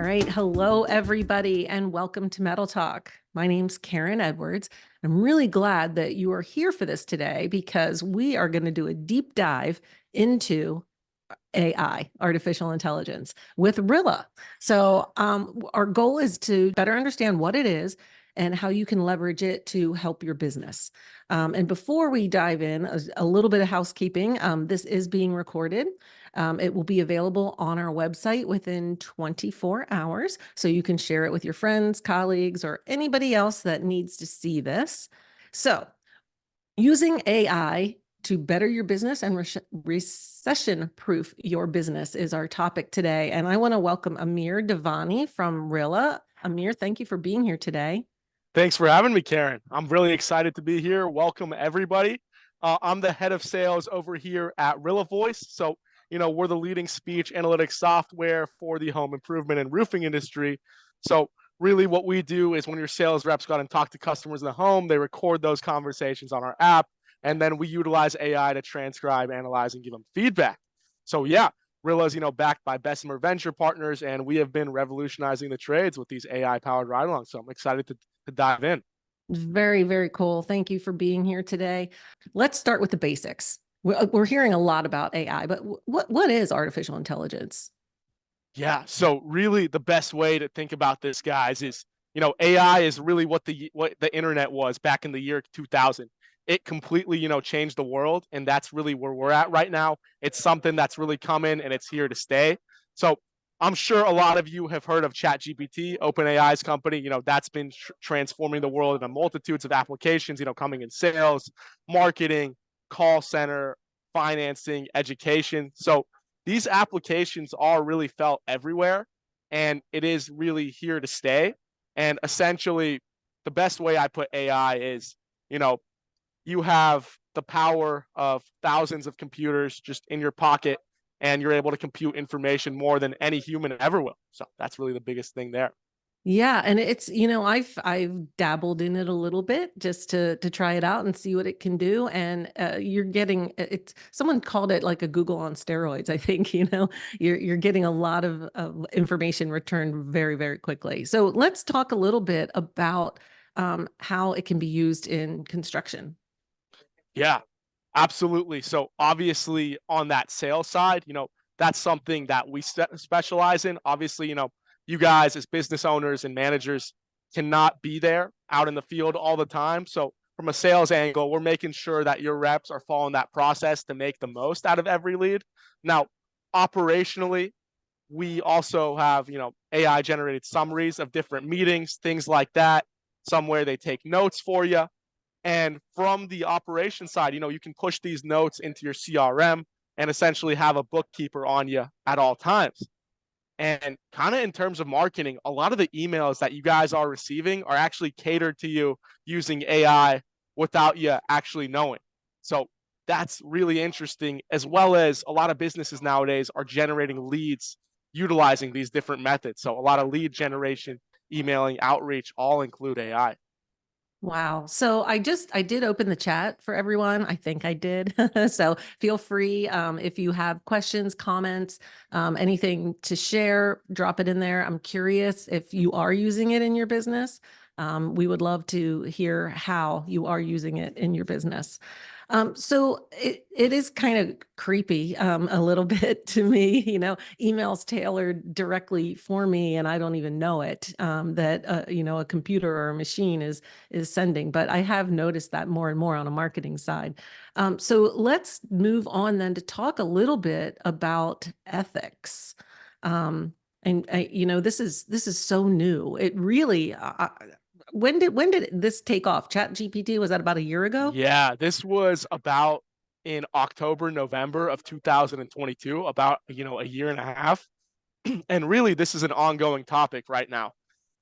right. Hello, everybody, and welcome to Metal Talk. My name's Karen Edwards. I'm really glad that you are here for this today because we are going to do a deep dive into AI, artificial intelligence, with Rilla. So our goal is to better understand what it is and how you can leverage it to help your business. And before we dive in, a little bit of housekeeping. This is being recorded. It will be available on our website within 24 hours, so you can share it with your friends, colleagues, or anybody else that needs to see this. So using AI to better your business and recession-proof your business is our topic today. And I want to welcome Amir Davani from Rilla. Amir, thank you for being here today. Thanks for having me, Karen. I'm really excited to be here. Welcome, everybody. I'm the head of sales over here at Rillavoice. So, we're the leading speech analytics software for the home improvement and roofing industry. So, really, what we do is when your sales reps go out and talk to customers in the home, they record those conversations on our app, and then we utilize AI to transcribe, analyze, and give them feedback. So, yeah, Rilla's, backed by Bessemer Venture Partners, and we have been revolutionizing the trades with these AI-powered ride-alongs. So I'm excited to dive in. Very, very cool. Thank you for being here today. Let's start with the basics. We're hearing a lot about AI, but what is artificial intelligence? Yeah, so really the best way to think about this, guys, is AI is really what the internet was back in the year 2000. It completely changed the world, and that's really where we're at right now. It's something that's really coming, and it's here to stay. So I'm sure a lot of you have heard of ChatGPT, OpenAI's company. That's been transforming the world in a multitudes of applications. Coming in sales, marketing, call center, financing, education. So these applications are really felt everywhere, and it is really here to stay. And essentially, the best way I put AI is, you have the power of thousands of computers just in your pocket, and you're able to compute information more than any human ever will. So that's really the biggest thing there. Yeah, and it's, I've dabbled in it a little bit just to try it out and see what it can do. And you're getting it's someone called it like a Google on steroids. I think, you're getting a lot of information returned very, very quickly. So let's talk a little bit about how it can be used in construction. Yeah, absolutely. So obviously on that sales side, that's something that we specialize in. Obviously, you guys as business owners and managers cannot be there out in the field all the time. So from a sales angle, we're making sure that your reps are following that process to make the most out of every lead. Now, operationally, we also have, AI generated summaries of different meetings, things like that, somewhere they take notes for you. And from the operation side, you can push these notes into your CRM and essentially have a bookkeeper on you at all times. And kind of in terms of marketing, a lot of the emails that you guys are receiving are actually catered to you using AI without you actually knowing. So that's really interesting, as well as a lot of businesses nowadays are generating leads utilizing these different methods. So a lot of lead generation, emailing, outreach all include AI. Wow. So I did open the chat for everyone. I think I did. So feel free if you have questions, comments, anything to share, drop it in there. I'm curious if you are using it in your business. We would love to hear how you are using it in your business. So it is kind of creepy a little bit to me, emails tailored directly for me, and I don't even know it, that, a computer or a machine is sending, but I have noticed that more and more on a marketing side. So let's move on then to talk a little bit about ethics. And this is so new. It really, when did this take off? Chat GPT, was that about a year ago? Yeah, this was about in October, November of 2022, about, a year and a half. And really, this is an ongoing topic right now.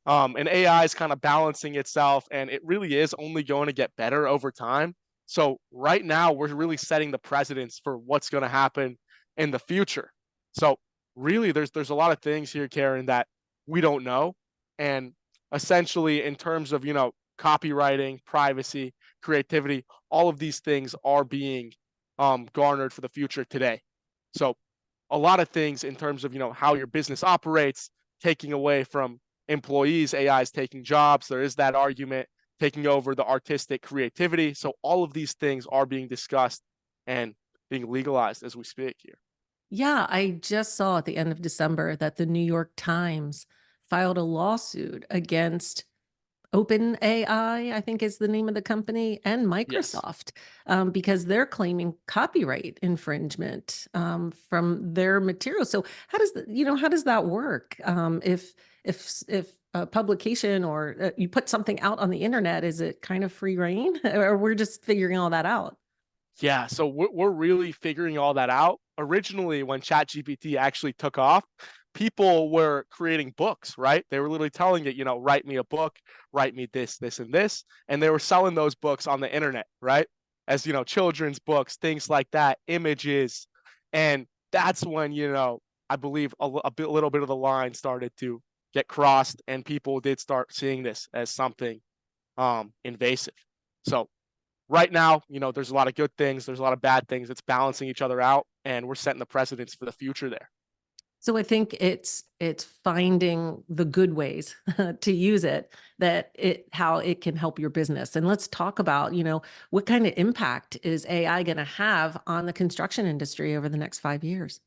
And AI is kind of balancing itself, and it really is only going to get better over time. So right now, we're really setting the precedence for what's going to happen in the future. So really, there's a lot of things here, Karen, that we don't know. And essentially, in terms of, copywriting, privacy, creativity, all of these things are being garnered for the future today. So a lot of things in terms of how your business operates, taking away from employees, AI is taking jobs. There is that argument taking over the artistic creativity. So all of these things are being discussed and being legalized as we speak here. Yeah, I just saw at the end of December that the New York Times filed a lawsuit against OpenAI, I think is the name of the company, and Yes. Microsoft, because they're claiming copyright infringement from their material. So how does how does that work? If a publication or you put something out on the internet, is it kind of free reign, or we're just figuring all that out? Yeah, so we're really figuring all that out. Originally, when ChatGPT actually took off, people were creating books, right? They were literally telling it, write me a book, write me this, this, and this, and they were selling those books on the internet, right? As children's books, things like that, images, and that's when I believe little bit of the line started to get crossed, and people did start seeing this as something invasive. So right now, there's a lot of good things, there's a lot of bad things. It's balancing each other out, and we're setting the precedents for the future there. So I think it's finding the good ways to use it, that how it can help your business. And let's talk about, what kind of impact is AI going to have on the construction industry over the next 5 years?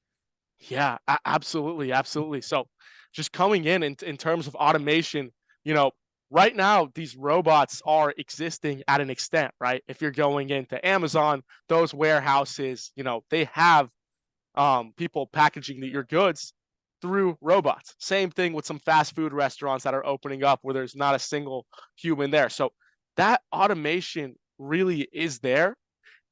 Yeah, absolutely, absolutely. So, just coming in terms of automation, you know, right now these robots are existing at an extent, right? If you're going into Amazon, those warehouses, they have people packaging your goods through robots. Same thing with some fast food restaurants that are opening up where there's not a single human there. So that automation really is there.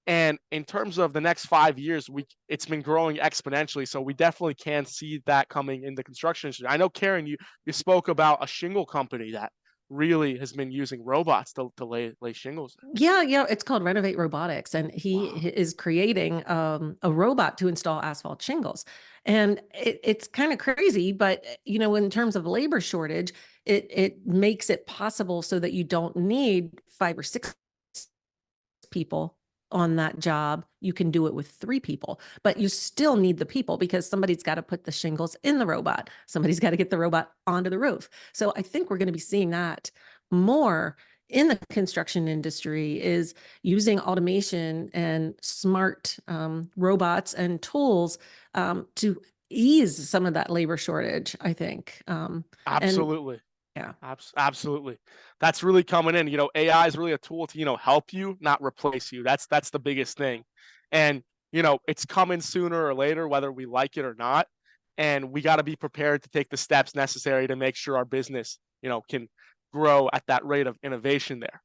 And in terms of the next 5 years, it's been growing exponentially. So we definitely can see that coming in the construction industry. I know, Karen, you spoke about a shingle company that really has been using robots to lay shingles. Yeah, yeah, it's called Renovate Robotics, and Wow. is creating a robot to install asphalt shingles. And it's kind of crazy, but in terms of labor shortage, it makes it possible so that you don't need 5 or 6 people on that job. You can do it with 3 people, but you still need the people because somebody's got to put the shingles in the robot. Somebody's got to get the robot onto the roof. So I think we're going to be seeing that more in the construction industry, is using automation and smart robots and tools to ease some of that labor shortage, I think. And Absolutely. yeah. Absolutely. That's really coming in. AI is really a tool to, help you, not replace you. That's the biggest thing. And, it's coming sooner or later, whether we like it or not. And we got to be prepared to take the steps necessary to make sure our business, can grow at that rate of innovation there.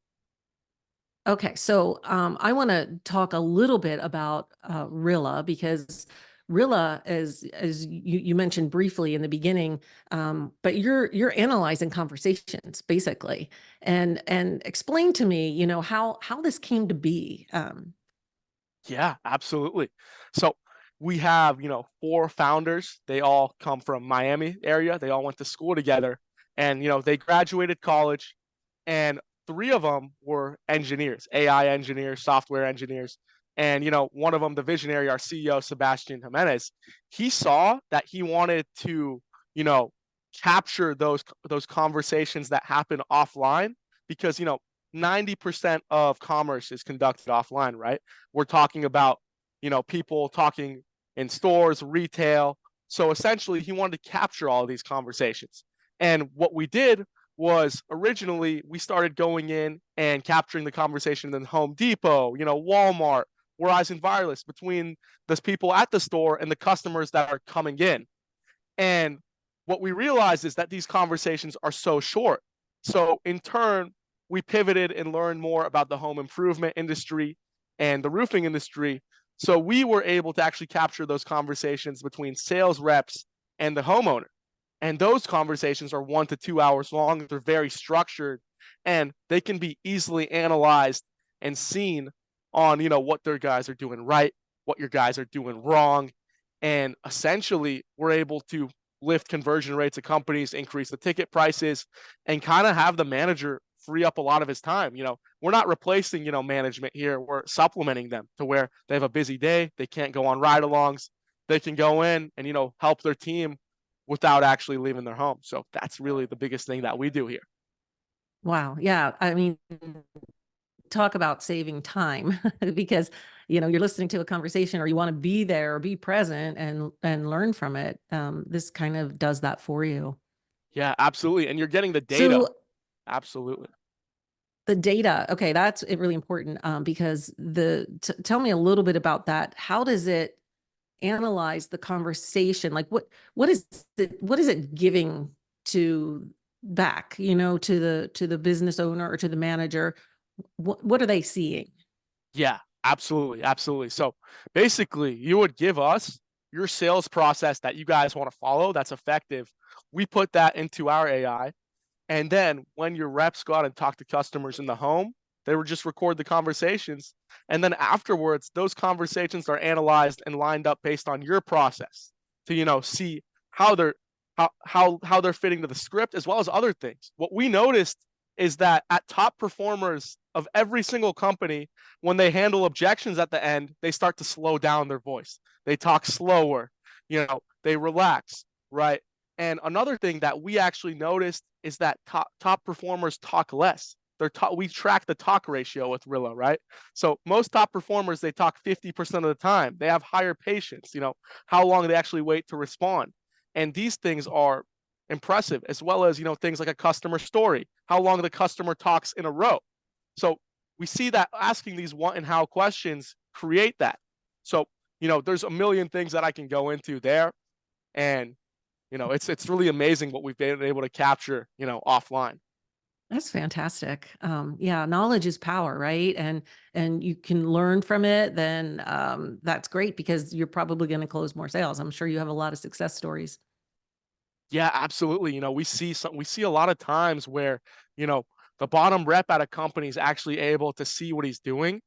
Okay, so I want to talk a little bit about Rilla, because Rilla, as you mentioned briefly in the beginning, but you're analyzing conversations basically, and explain to me, how this came to be. Yeah, absolutely. So we have, 4 founders. They all come from Miami area. They all went to school together, and they graduated college, and 3 of them were engineers, AI engineers, software engineers. And one of them, the visionary, our CEO Sebastian Jimenez, he saw that he wanted to, you know, capture those conversations that happen offline, because 90% of commerce is conducted offline, right? We're talking about, people talking in stores, retail. So essentially, he wanted to capture all of these conversations. And what we did was, originally we started going in and capturing the conversation in Home Depot, Walmart, Verizon Wireless, between the people at the store and the customers that are coming in. And what we realized is that these conversations are so short. So in turn, we pivoted and learned more about the home improvement industry and the roofing industry. So we were able to actually capture those conversations between sales reps and the homeowner. And those conversations are 1 to 2 hours long. They're very structured, and they can be easily analyzed and seen on, what their guys are doing right, what your guys are doing wrong. And essentially, we're able to lift conversion rates of companies, increase the ticket prices, and kind of have the manager free up a lot of his time. We're not replacing, management here. We're supplementing them to where they have a busy day. They can't go on ride alongs. They can go in and, help their team without actually leaving their home. So that's really the biggest thing that we do here. Wow. Yeah. I mean, talk about saving time because you're listening to a conversation or you want to be there or be present and learn from it. This kind of does that for you. Yeah, absolutely. And you're getting the data. So Absolutely. the data, okay, that's really important, because tell me a little bit about that. How does it analyze the conversation? Like what is it giving to back, to the business owner or to the manager? What are they seeing? Yeah, absolutely. Absolutely. So basically, you would give us your sales process that you guys want to follow that's effective. We put that into our AI. And then when your reps go out and talk to customers in the home, they would just record the conversations. And then afterwards, those conversations are analyzed and lined up based on your process to, see how they're how they're fitting to the script as well as other things. What we noticed is that at top performers of every single company, when they handle objections at the end, they start to slow down their voice. They talk slower, they relax, right? And another thing that we actually noticed is that top performers talk less. We track the talk ratio with Rilla, right? So most top performers, they talk 50% of the time. They have higher patience, how long they actually wait to respond. And these things are impressive, as well as, things like a customer story, how long the customer talks in a row. So we see that asking these what and how questions create that. So, there's a million things that I can go into there. And it's really amazing what we've been able to capture, offline. That's fantastic. Yeah, knowledge is power, right? And you can learn from it. Then that's great because you're probably going to close more sales. I'm sure you have a lot of success stories. Yeah, absolutely. We see a lot of times where, you know, the bottom rep at a company is actually able to see what he's doing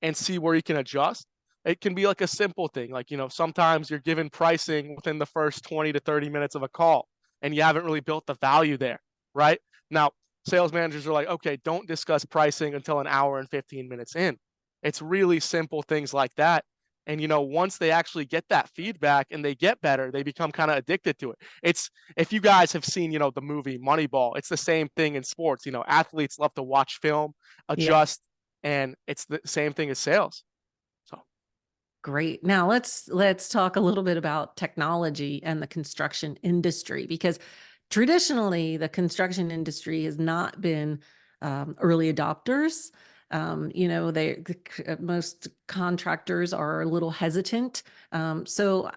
and see where he can adjust. It can be like a simple thing. Like, sometimes you're given pricing within the first 20 to 30 minutes of a call and you haven't really built the value there, right? Now, sales managers are like, okay, don't discuss pricing until an hour and 15 minutes in. It's really simple things like that. And once they actually get that feedback and they get better, they become kind of addicted to it. It's if you guys have seen, the movie Moneyball, it's the same thing in sports. Athletes love to watch film, Yeah, adjust, and it's the same thing as sales. So, great. Now let's talk a little bit about technology and the construction industry because traditionally the construction industry has not been early adopters. Most contractors are a little hesitant. So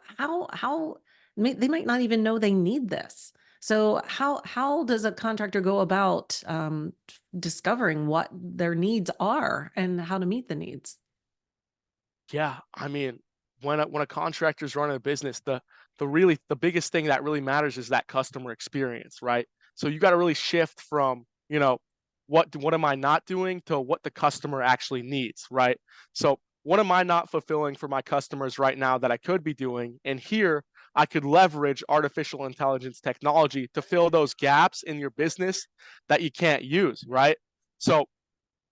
they might not even know they need this. So how does a contractor go about discovering what their needs are and how to meet the needs? yeah, I mean, when a contractor's running a business, the biggest thing that really matters is that customer experience, right? So you got to really shift from, what am I not doing to what the customer actually needs, right? So what am I not fulfilling for my customers right now that I could be doing? And here I could leverage artificial intelligence technology to fill those gaps in your business that you can't use, right? So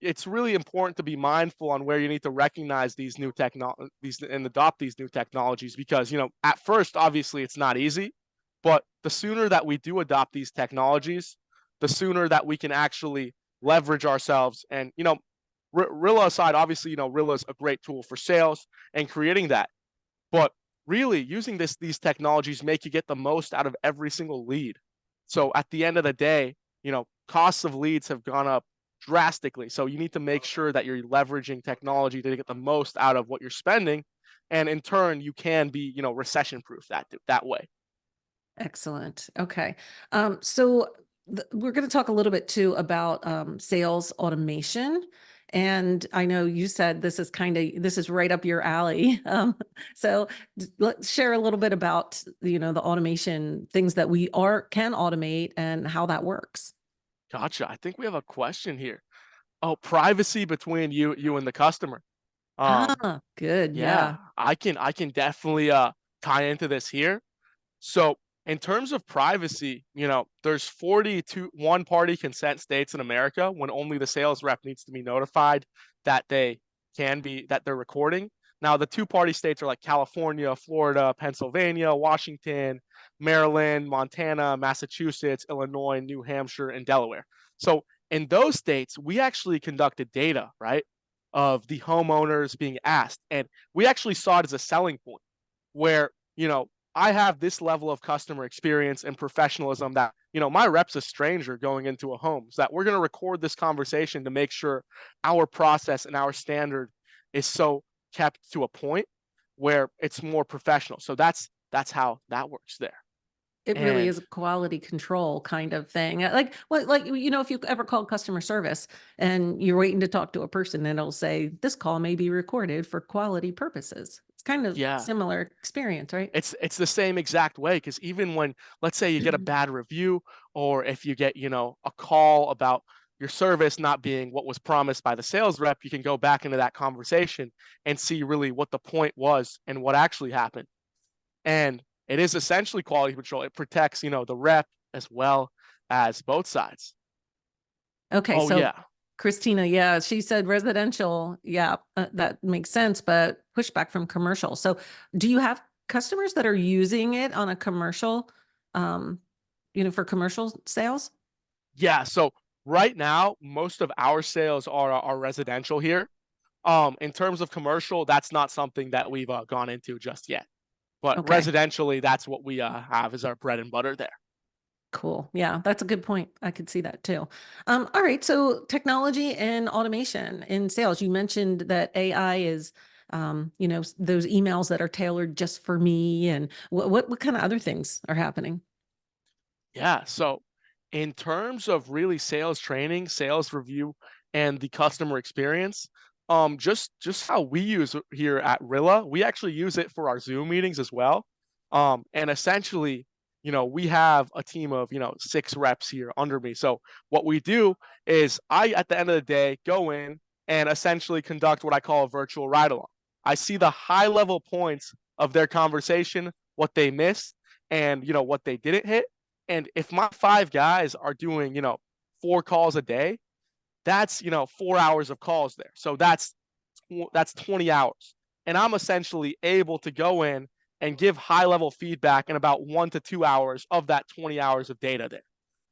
it's really important to be mindful on where you need to recognize these new these and adopt these new technologies because at first obviously it's not easy, but the sooner that we do adopt these technologies, the sooner that we can actually leverage ourselves. And Rilla aside, obviously Rilla is a great tool for sales and creating that, but really using these technologies make you get the most out of every single lead. So at the end of the day, costs of leads have gone up drastically. So you need to make sure that you're leveraging technology to get the most out of what you're spending. And in turn, you can be, recession proof that way. Excellent. Okay. So we're going to talk a little bit too about sales automation. And I know you said this is right up your alley. So let's share a little bit about, the automation things that can automate and how that works. Gotcha. I think we have a question here. Oh, privacy between you and the customer. Um, Ah, good. yeah, Yeah. I can definitely tie into this here. So, in terms of privacy, there's 42 one-party consent states in America when only the sales rep needs to be notified that they're recording. Now, the two-party states are like California, Florida, Pennsylvania, Washington, Maryland, Montana, Massachusetts, Illinois, New Hampshire, and Delaware. So in those states, we actually conducted data, right, of the homeowners being asked. And we actually saw it as a selling point where, I have this level of customer experience and professionalism that, my rep's a stranger going into a home. So that we're going to record this conversation to make sure our process and our standard is so kept to a point where it's more professional. So that's how that works there. It really And is a quality control kind of thing. Like, if you ever call customer service and you're waiting to talk to a person, and it'll say, this call may be recorded for quality purposes. It's kind of yeah, similar experience, right? it's the same exact way, because even when, let's say, you get a bad review, or if you get, a call about your service not being what was promised by the sales rep, you can go back into that conversation and see really what the point was and what actually happened. And it is essentially quality control. It protects, the rep as well as both sides. Okay, Oh so yeah. Christina, yeah, she said residential. Yeah, that makes sense, but pushback from commercial. So do you have customers that are using it on a commercial, um, for commercial sales? Yeah, so right now most of our sales are residential here. In terms of commercial, that's not something that we've gone into just yet. But Okay. residentially, that's what we have as our bread and butter there. Cool. Yeah, that's a good point. I could see that too. All right. So technology and automation in sales. You mentioned that AI is, those emails that are tailored just for me. And what kind of other things are happening? Yeah. So, in terms of really sales training, sales review, and the customer experience, just how we use it here at Rilla, we actually use it for our Zoom meetings as well. And essentially, we have a team of 6 reps here under me. So what we do is at the end of the day, go in and essentially conduct what I call a virtual ride along. I see the high level points of their conversation, what they missed, and what they didn't hit. And if my 5 guys are doing, 4 calls a day, that's, 4 hours of calls there. So that's 20 hours. And I'm essentially able to go in and give high level feedback in about 1 to 2 hours of that 20 hours of data there.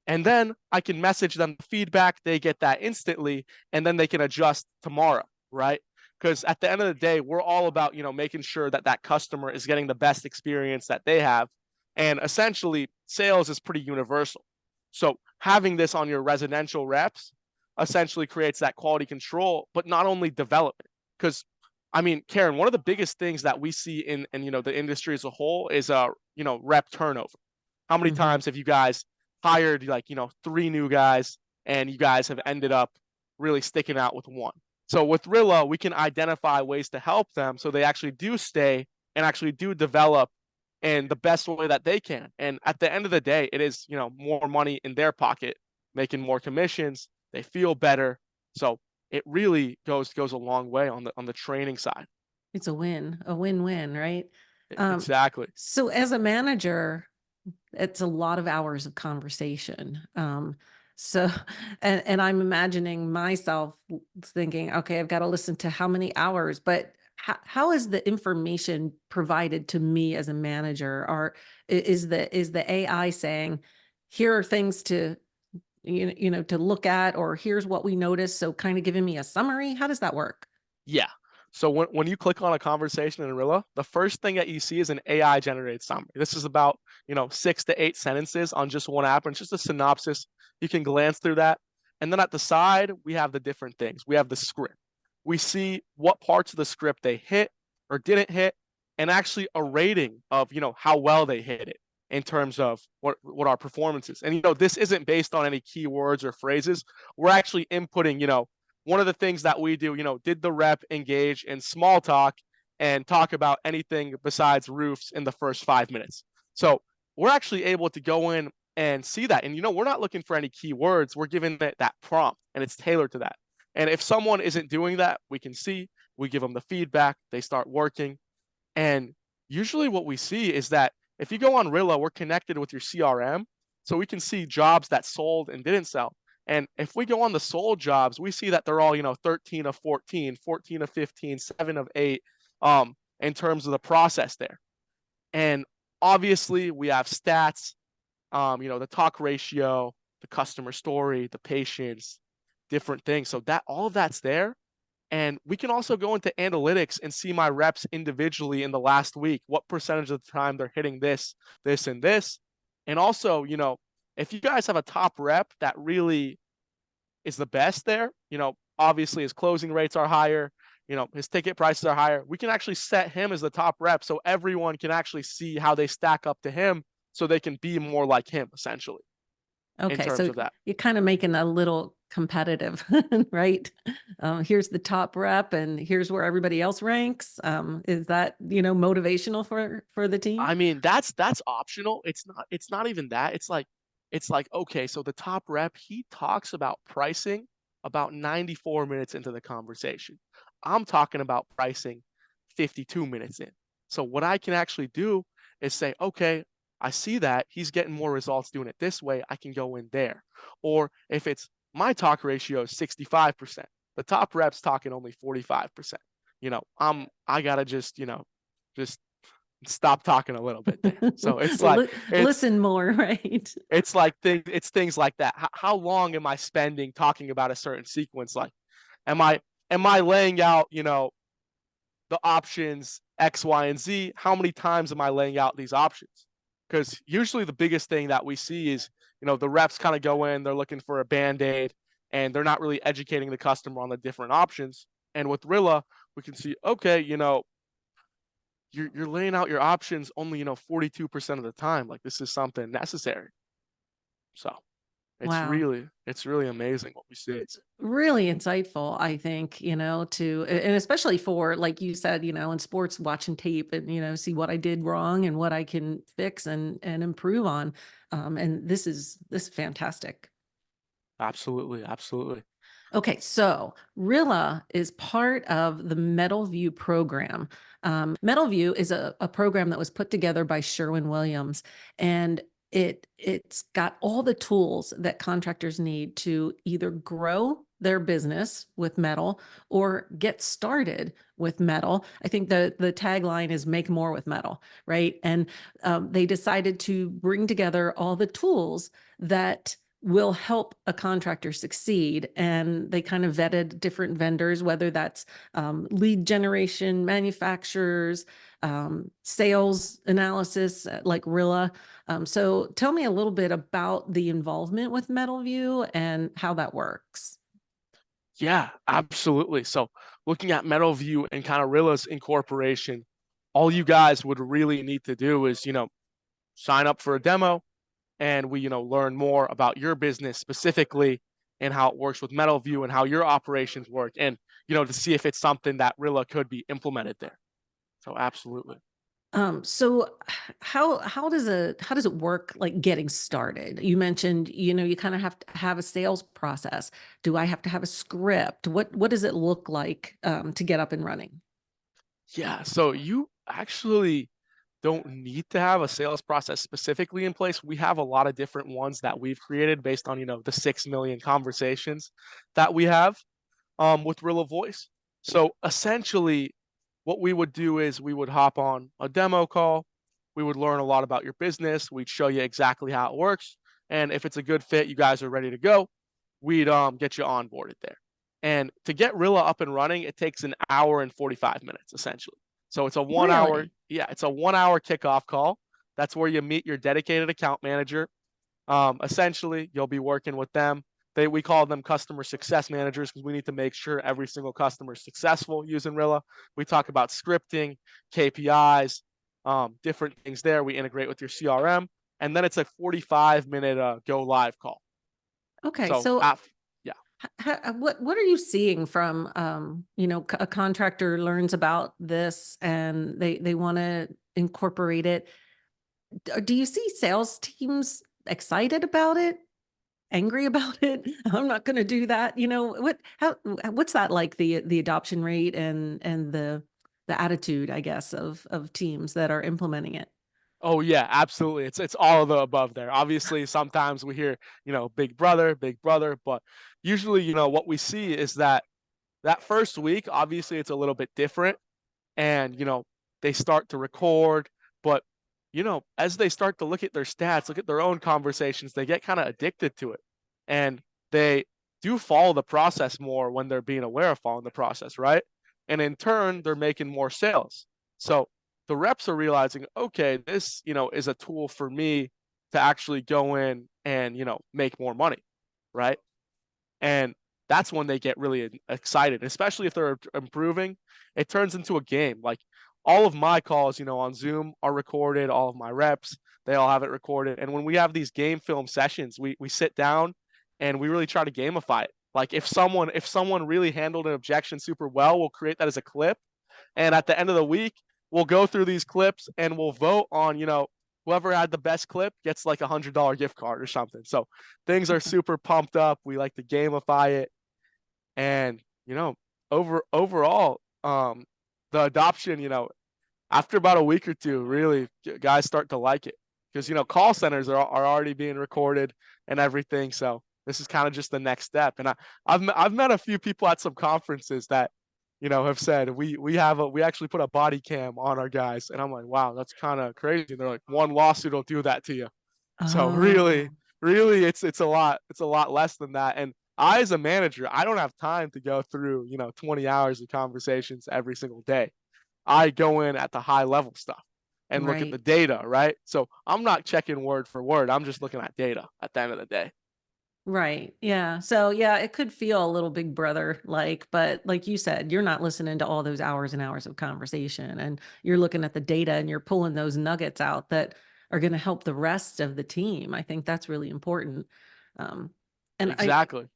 And then I can message them the feedback. They get that instantly, and then they can adjust tomorrow, right? Because at the end of the day, we're all about, making sure that that customer is getting the best experience that they have. And essentially, sales is pretty universal. So having this on your residential reps essentially creates that quality control, but not only development. Because I mean, Karen, one of the biggest things that we see in the industry as a whole is rep turnover. How many Hmm. times have you guys hired like 3 new guys, and you guys have ended up really sticking out with one? So with Rilla, we can identify ways to help them so they actually do stay and actually do develop in the best way that they can. And at the end of the day, it is more money in their pocket, making more commissions. They feel better. So it really goes a long way on the training side. It's a win-win, right? Um, Exactly. so as a manager, it's a lot of hours of conversation. So, and I'm imagining myself thinking, okay, I've got to listen to how many hours, but how is the information provided to me as a manager? Or is the AI saying, here are things to, to look at, or here's what we noticed. So kind of giving me a summary. How does that work? Yeah. So when you click on a conversation in Rilla, the first thing that you see is an AI generated summary. This is about, 6 to 8 sentences on just one app, and it's just a synopsis. You can glance through that. And then at the side, we have the different things. We have the script. We see what parts of the script they hit or didn't hit, and actually a rating of, how well they hit it in terms of what our performance is. And this isn't based on any keywords or phrases. We're actually inputting, one of the things that we do, did the rep engage in small talk and talk about anything besides roofs in the first 5 minutes? So we're actually able to go in and see that. And, we're not looking for any keywords. We're giving that prompt, and it's tailored to that. And if someone isn't doing that, we can see, we give them the feedback, they start working. And usually what we see is that if you go on Rilla, we're connected with your CRM. So we can see jobs that sold and didn't sell. And if we go on the sold jobs, we see that they're all, 13 of 14, 14 of 15, 7 of 8, in terms of the process there. And obviously we have stats, the talk ratio, the customer story, the patience, different things. So that all of that's there. And we can also go into analytics and see my reps individually in the last week, what percentage of the time they're hitting this, this, and this. And also, if you guys have a top rep that really is the best there, obviously his closing rates are higher, his ticket prices are higher. We can actually set him as the top rep so everyone can actually see how they stack up to him so they can be more like him essentially in Okay, terms so of that. you're kind of making a little competitive, right? Here's the top rep, and here's where everybody else ranks. Is that motivational for the team? I mean, that's optional. It's not even that. It's like okay, so the top rep, he talks about pricing about 94 minutes into the conversation. I'm talking about pricing 52 minutes in. So what I can actually do is say, okay, I see that he's getting more results doing it this way. I can go in there. Or if it's my talk ratio is 65%, the top rep's talking only 45%. I gotta just stop talking a little bit there. So it's like it's Listen more, right? it's like things like that. How long am I spending talking about a certain sequence? Like, am I laying out the options X, Y, and Z? How many times am I laying out these options? Because usually the biggest thing that we see is the reps kind of go in, they're looking for a band-aid, and they're not really educating the customer on the different options. And with Rilla, we can see okay, you're laying out your options only 42% of the time. Like this is something necessary. So Wow. it's really amazing what we see. It's really insightful, I think, and especially for, like you said, in sports, watching tape and, see what I did wrong and what I can fix and improve on. And this is fantastic. Absolutely, absolutely. Okay, so Rilla is part of the MetalVue program. MetalVue is a program that was put together by Sherwin-Williams, and it's got all the tools that contractors need to either grow their business with metal or get started with metal. I think the tagline is "Make more with metal," right? And they decided to bring together all the tools that will help a contractor succeed. And they kind of vetted different vendors, whether that's lead generation, manufacturers, sales analysis like Rilla. So tell me a little bit about the involvement with MetalVue and how that works. Yeah, absolutely. So looking at MetalVue and kind of Rilla's incorporation, all you guys would really need to do is, sign up for a demo and we, learn more about your business specifically and how it works with MetalVue and how your operations work and, to see if it's something that Rilla could be implemented there. So absolutely. So how does it work like getting started? You mentioned, you kind of have to have a sales process. Do I have to have a script? What does it look like to get up and running? Yeah, so you actually don't need to have a sales process specifically in place. We have a lot of different ones that we've created based on, the 6 million conversations that we have with Rillavoice. So essentially, what we would do is we would hop on a demo call. We would learn a lot about your business. We'd show you exactly how it works. And if it's a good fit, you guys are ready to go, we'd get you onboarded there. And to get Rilla up and running, it takes an hour and 45 minutes essentially. So it's a 1 hour, Really? yeah, it's a 1 hour kickoff call. That's where you meet your dedicated account manager. Essentially, you'll be working with them. We call them customer success managers because we need to make sure every single customer is successful using Rilla. We talk about scripting, KPIs, different things there. We integrate with your CRM, and then it's a 45-minute go live call. Okay, So, so yeah. what are you seeing from a contractor learns about this and they want to incorporate it? Do you see sales teams excited about it, angry about it? I'm not going to do that. What's that like, the adoption rate and the attitude, I guess, of teams that are implementing it? Oh yeah, absolutely. It's all of the above there. Obviously, sometimes we hear, big brother, but usually, what we see is that first week, obviously it's a little bit different and, they start to record, but as they start to look at their stats, look at their own conversations, they get kind of addicted to it. And they do follow the process more when they're being aware of following the process, right? And in turn, they're making more sales. So the reps are realizing, okay, this, is a tool for me to actually go in and, make more money, right? And that's when they get really excited, especially if they're improving. It turns into a game. Like all of my calls, on Zoom are recorded. All of my reps, they all have it recorded. And when we have these game film sessions, we sit down and we really try to gamify it. Like if someone really handled an objection super well, we'll create that as a clip. And at the end of the week, we'll go through these clips and we'll vote on, whoever had the best clip gets like $100 gift card or something. So things are super pumped up. We like to gamify it. And, overall, the adoption, after about a week or two, really guys start to like it because, call centers are already being recorded and everything. So this is kind of just the next step. And I've met a few people at some conferences that, have said we actually put a body cam on our guys, and I'm like, wow, that's kind of crazy. And they're like, one lawsuit will do that to you. So really, Oh, really, it's a lot less than that. And I, as a manager, I don't have time to go through 20 hours of conversations every single day. I go in at the high level stuff and look at the right. data, right? So I'm not checking word for word. I'm just looking at data at the end of the day. Right. Yeah. So yeah, it could feel a little big brother like, but like you said, you're not listening to all those hours and hours of conversation, and you're looking at the data and you're pulling those nuggets out that are going to help the rest of the team. I think that's really important. Um, and Exactly.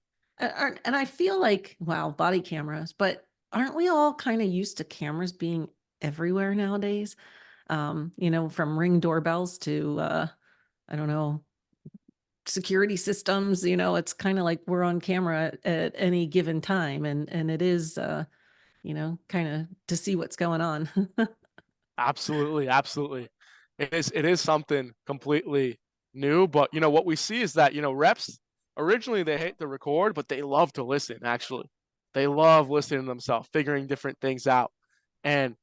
I feel like, wow, body cameras, but aren't we all kind of used to cameras being everywhere nowadays? From Ring doorbells to I don't know, security systems. It's kind of like we're on camera at any given time, and it is kind of to see what's going on. Absolutely, absolutely. It is something completely new, but what we see is that, reps originally they hate to record, but they love to listen actually. They love listening to themselves, figuring different things out. And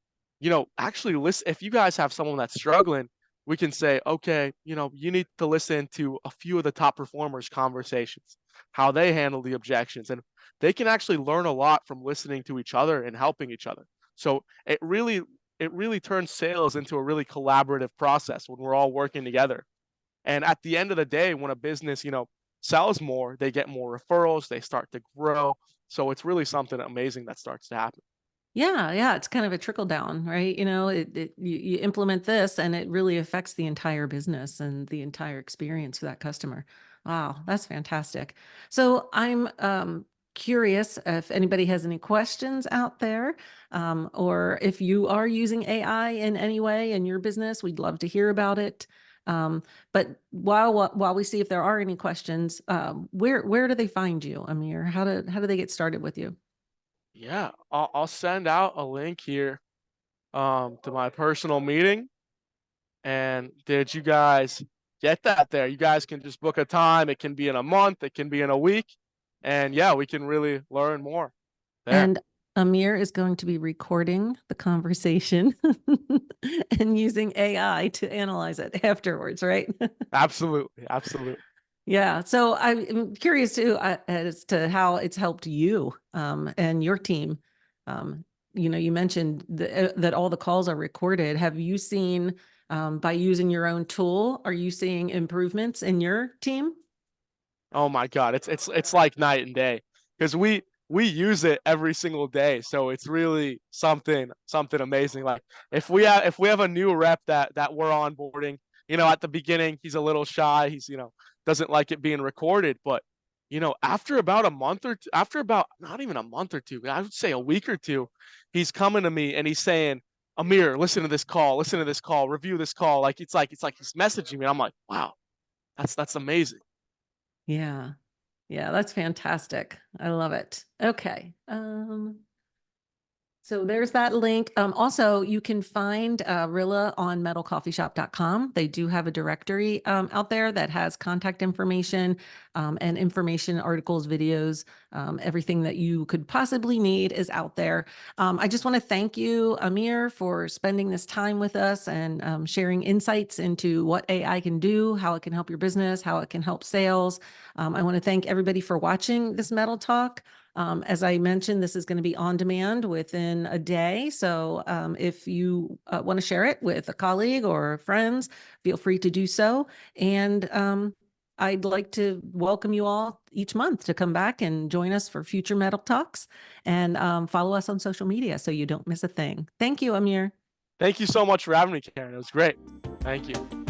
actually listen if you guys have someone that's struggling, we can say, "Okay, you need to listen to a few of the top performers' conversations, how they handle the objections." And they can actually learn a lot from listening to each other and helping each other. So it really turns sales into a really collaborative process when we're all working together. And at the end of the day, when a business, sells more, they get more referrals, they start to grow. So it's really something amazing that starts to happen. Yeah, yeah, it's kind of a trickle down, right? You implement this and it really affects the entire business and the entire experience for that customer. Wow, that's fantastic. So I'm curious if anybody has any questions out there, or if you are using AI in any way in your business, we'd love to hear about it. But while we see if there are any questions, where do they find you, Amir? How do they get started with you? Yeah, I'll send out a link here to my personal meeting. And did you guys get that there? You guys can just book a time. It can be in a month, it can be in a week. And yeah, we can really learn more there. And Amir is going to be recording the conversation and using AI to analyze it afterwards, right? Absolutely. Absolutely. Yeah. So I'm curious too, as to how it's helped you and your team. You mentioned that all the calls are recorded. Have you seen, by using your own tool, are you seeing improvements in your team? Oh my god, it's like night and day because we use it every single day, so it's really something amazing. Like if we have a new rep that we're onboarding, at the beginning he's a little shy, he's doesn't like it being recorded, but after about a month or two, after about not even a month or two, I would say a week or two, he's coming to me and he's saying, "Amir, listen to this call, review this call." Like it's like he's messaging me. I'm like, wow, that's amazing. Yeah. Yeah, that's fantastic. I love it. Okay. So there's that link. Also, you can find Rilla on MetalCoffeeShop.com. They do have a directory out there that has contact information and information, articles, videos, everything that you could possibly need is out there. I just want to thank you, Amir, for spending this time with us and sharing insights into what AI can do, how it can help your business, how it can help sales. I want to thank everybody for watching this Metal Talk. As I mentioned, this is going to be on demand within a day. So if you want to share it with a colleague or friends, feel free to do so. And I'd like to welcome you all each month to come back and join us for future Metal Talks and follow us on social media so you don't miss a thing. Thank you, Amir. Thank you so much for having me, Karen. It was great. Thank you.